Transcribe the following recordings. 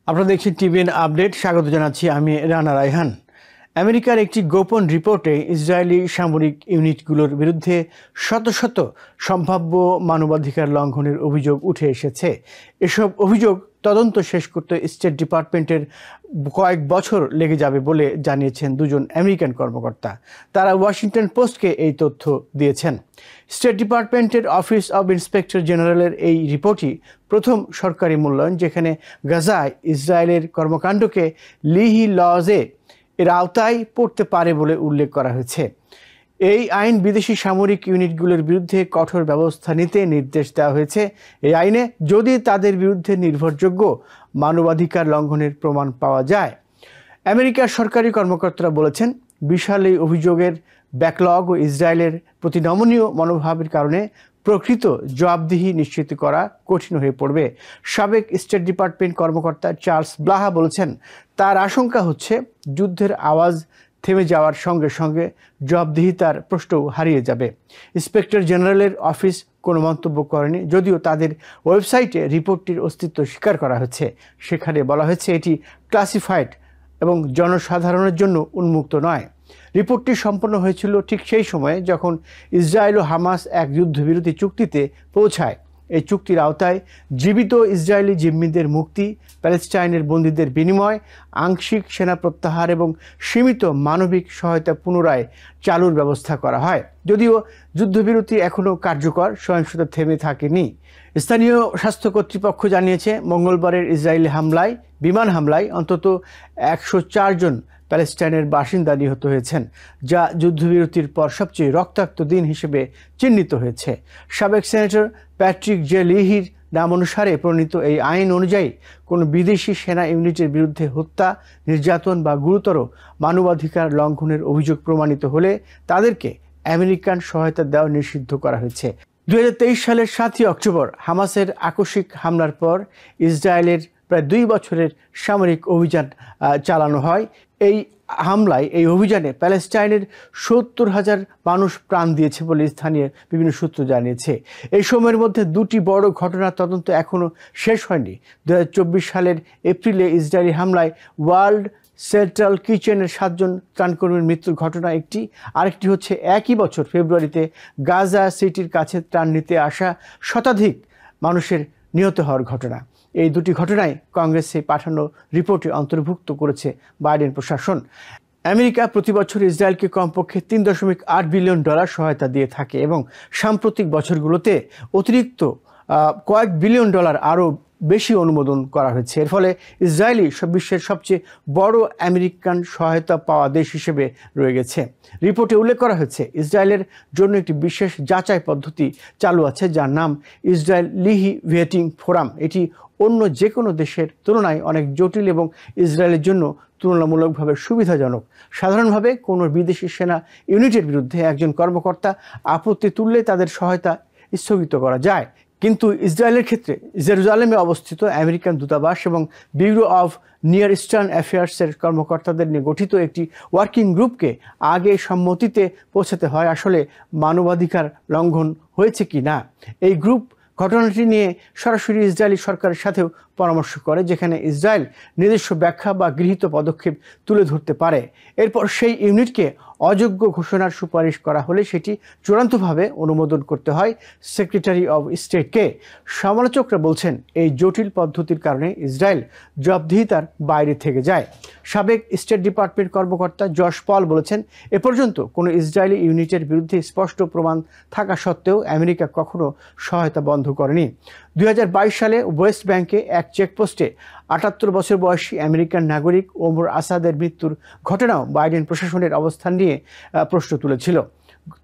আপনারা দেখছেন TVN update. স্বাগত জানাচ্ছি আমি রানা রায়হান। আমেরিকার একটি গোপন রিপোর্টে ইসরায়েলি সামরিক ইউনিটগুলোর বিরুদ্ধে শত শত সম্ভাব্য মানবাধিকার লঙ্ঘনের অভিযোগ উঠে এসেছে। এসব অভিযোগ তদন্ত শেষ করতে স্টেট ডিপার্টমেন্টের কয়েক বছর লেগে যাবে বলে জানিয়েছেন দুজন আমেরিকান কর্মকর্তা। তারা ওয়াশিংটন পোস্টকে এই তথ্য দিয়েছেন। স্টেট ডিপার্টমেন্টের অফিস অব ইন্সপেক্টর জেনারেলের এই রিপোর্টই প্রথম সরকারি মূল্যায়ন যেখানে গাজায় ইসরায়েলের কর্মকাণ্ডকে লিহি লজে এর আওতায় পড়তে পারে বলে উল্লেখ করা হয়েছে। এই আইন বিদেশি সামরিক ইউনিটগুলোর বিরুদ্ধে কঠোর ব্যবস্থা নিতে নির্দেশ দেওয়া হয়েছে। এই আইনে যদি তাদের বিরুদ্ধে নির্ভরযোগ্য মানবাধিকার লঙ্ঘনের প্রমাণ পাওয়া যায়। আমেরিকার সরকারি কর্মকর্তারা বলেছেন, বিশাল এই অভিযোগের ব্যাকলগ ও ইসরায়েলের প্রতি নমনীয় মনোভাবের কারণে প্রকৃত জবাবদিহি নিশ্চিত করা কঠিন হয়ে পড়বে। সাবেক স্টেট ডিপার্টমেন্ট কর্মকর্তা চার্লস ব্লাহা বলেছেন, তার আশঙ্কা হচ্ছে যুদ্ধের আওয়াজ থেমে যাওয়ার সঙ্গে সঙ্গে জবাবদিহিতার প্রশ্নও হারিয়ে যাবে। ইন্সপেক্টর জেনারেলের অফিস কোনো মন্তব্য করেনি, যদিও তাদের ওয়েবসাইটে রিপোর্টটির অস্তিত্ব স্বীকার করা হয়েছে। সেখানে বলা হয়েছে এটি ক্লাসিফাইড এবং জনসাধারণের জন্য উন্মুক্ত নয়। রিপোর্টটি সম্পন্ন হয়েছিল ঠিক সেই সময়ে যখন ইসরায়েল ও হামাস এক যুদ্ধবিরতি চুক্তিতে পৌঁছায়। এই চুক্তির আওতায় জীবিত ইসরায়েলি জিম্মিদের মুক্তি, প্যালেস্টাইনের বন্দীদের বিনিময়, আংশিক সেনা প্রত্যাহার এবং সীমিত মানবিক সহায়তা পুনরায় চালুর ব্যবস্থা করা হয়। যদিও যুদ্ধবিরতি এখনও কার্যকর, সহিংসতা থেমে থাকেনি। স্থানীয় স্বাস্থ্য কর্তৃপক্ষ জানিয়েছে, মঙ্গলবারের ইসরায়েলি হামলায়, বিমান হামলায় অন্তত 104 জন প্যালেস্টাইনের বাসিন্দা নিহত হয়েছেন, যা যুদ্ধবিরতির পর সবচেয়ে রক্তাক্ত দিন হিসেবে চিহ্নিত হয়েছে। সাবেক সেনেটর প্যাট্রিক জে লিহির নাম অনুসারে প্রণীত এই আইন অনুযায়ী কোনো বিদেশি সেনা ইউনিটের বিরুদ্ধে হত্যা, নির্যাতন বা গুরুতর মানবাধিকার লঙ্ঘনের অভিযোগ প্রমাণিত হলে তাদেরকে আমেরিকান সহায়তা দেওয়া নিষিদ্ধ করা হয়েছে। 2023 সালের 7ই অক্টোবর হামাসের আকস্মিক হামলার পর ইসরায়েলের প্রায় 2 বছরের সামরিক অভিযান চালানো হয়। এই অভিযানে প্যালেস্টাইনের 70,000 মানুষ প্রাণ দিয়েছে বলে স্থানীয় বিভিন্ন সূত্র জানিয়েছে। এই সময়ের মধ্যে দুটি বড় ঘটনার তদন্ত এখনও শেষ হয়নি। 2024 সালের এপ্রিলে ইসরায়েলি হামলায় ওয়ার্ল্ড সেন্ট্রাল কিচেনের 7 জন ত্রাণকর্মীর মৃত্যুর ঘটনা একটি, আরেকটি হচ্ছে একই বছর ফেব্রুয়ারিতে গাজা সিটির কাছে ত্রাণ নিতে আসা শতাধিক মানুষের নিহত হওয়ার ঘটনা। এই দুটি ঘটনায় কংগ্রেসে পাঠানো রিপোর্টে অন্তর্ভুক্ত করেছে বাইডেন প্রশাসন। আমেরিকা প্রতি বছর ইসরায়েলকে কমপক্ষে $3.8 বিলিয়ন সহায়তা দিয়ে থাকে এবং সাম্প্রতিক বছরগুলোতে অতিরিক্ত কয়েক বিলিয়ন ডলার আরও বেশি অনুমোদন করা হয়েছে। এর ফলে ইসরায়েলি বিশ্বের সবচেয়ে বড় আমেরিকান সহায়তা পাওয়া দেশ হিসেবে রয়ে গেছে। রিপোর্টে উল্লেখ করা হয়েছে, ইসরায়েলের জন্য একটি বিশেষ যাচাই পদ্ধতি চালু আছে যার নাম ইসরায়েল লিহি ভেটিং ফোরাম। এটি অন্য যে কোনো দেশের তুলনায় অনেক জটিল এবং ইসরায়েলের জন্য তুলনামূলকভাবে সুবিধাজনক। সাধারণভাবে কোনো বিদেশি সেনা ইউনিটের বিরুদ্ধে একজন কর্মকর্তা আপত্তি তুললে তাদের সহায়তা স্থগিত করা যায়। কিন্তু ইসরায়েলের ক্ষেত্রে জেরুজালেমে অবস্থিত আমেরিকান দূতাবাস এবং ব্যুরো অফ নিয়ার ইস্টার্ন অ্যাফেয়ার্সের কর্মকর্তাদের নিয়ে গঠিত একটি ওয়ার্কিং গ্রুপকে আগে সম্মতিতে পৌঁছাতে হয় আসলে মানবাধিকার লঙ্ঘন হয়েছে কি না। এই গ্রুপ ঘটনাটি নিয়ে সরাসরি ইসরায়েলি সরকারের সাথেও পরামর্শ করে, যেখানে ইসরায়েল নিজস্ব ব্যাখ্যা বা গৃহীত পদক্ষেপ তুলে ধরতে পারে। এরপর সেই ইউনিটকে অযোগ্য ঘোষণার সুপারিশ করা হলে সেটি চূড়ান্তভাবে অনুমোদন করতে হয় সেক্রেটারি অব স্টেটকে। সমালোচকরা বলছেন, এই জটিল পদ্ধতির কারণে ইসরায়েল জবাবদিহিতার বাইরে থেকে যায়। সাবেক স্টেট ডিপার্টমেন্ট কর্মকর্তা জশ পল বলেছেন, এ পর্যন্ত কোনো ইসরায়েলি ইউনিটের বিরুদ্ধে স্পষ্ট প্রমাণ থাকা সত্ত্বেও আমেরিকা কখনো সহায়তা বন্ধ করেনি। 2022 সালে ওয়েস্ট ব্যাংকে এক চেকপোস্টে 78 বছর বয়সী আমেরিকান নাগরিক ওমর আসাদের মৃত্যুর ঘটনাও বাইডেন প্রশাসনের অবস্থান নিয়ে প্রশ্ন তুলেছিল।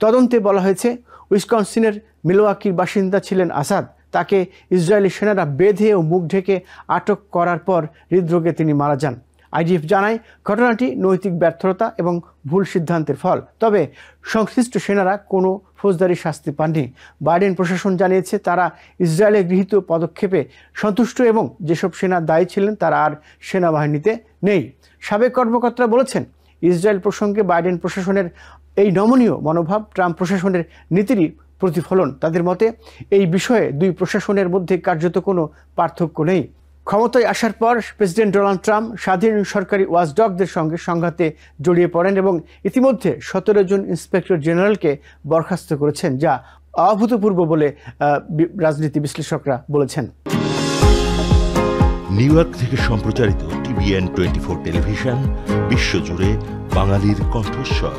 তদন্তে বলা হয়েছে, উইসকনসিনের মিলওয়াকির বাসিন্দা ছিলেন আসাদ। তাকে ইসরায়েলি সেনারা বেঁধে ও মুখ ঢেকে আটক করার পর হৃদরোগে তিনি মারা যান। আইডিএফ জানায়, ঘটনাটি নৈতিক ব্যর্থতা এবং ভুল সিদ্ধান্তের ফল, তবে সংশ্লিষ্ট সেনারা কোনো ফৌজদারি শাস্তি পাননি। বাইডেন প্রশাসন জানিয়েছে তারা ইসরায়েলের গৃহীত পদক্ষেপে সন্তুষ্ট এবং যেসব সেনা দায়ী ছিলেন তারা আর সেনাবাহিনীতে নেই। সাবেক কর্মকর্তারা বলেছেন, ইসরায়েল প্রসঙ্গে বাইডেন প্রশাসনের এই নমনীয় মনোভাব ট্রাম্প প্রশাসনের নীতিরই প্রতিফলন। তাদের মতে এই বিষয়ে দুই প্রশাসনের মধ্যে কার্যত কোনো পার্থক্য নেই। ক্ষমতায় আসার পর প্রেসিডেন্ট ডোনাল্ড ট্রাম্প স্বাধীন সরকারি ওয়াচডগদের সঙ্গে সংঘাতে জড়িয়ে পড়েন এবং ইতিমধ্যে 17 জন ইন্সপেক্টর জেনারেলকে বরখাস্ত করেছেন, যা অভূতপূর্ব বলে রাজনীতি বিশ্লেষকরা বলেছেন। নিউ ইয়র্ক থেকে সম্প্রচারিত TVN 24 টেলিভিশন বিশ্বজুড়ে বাঙালির কণ্ঠস্বর।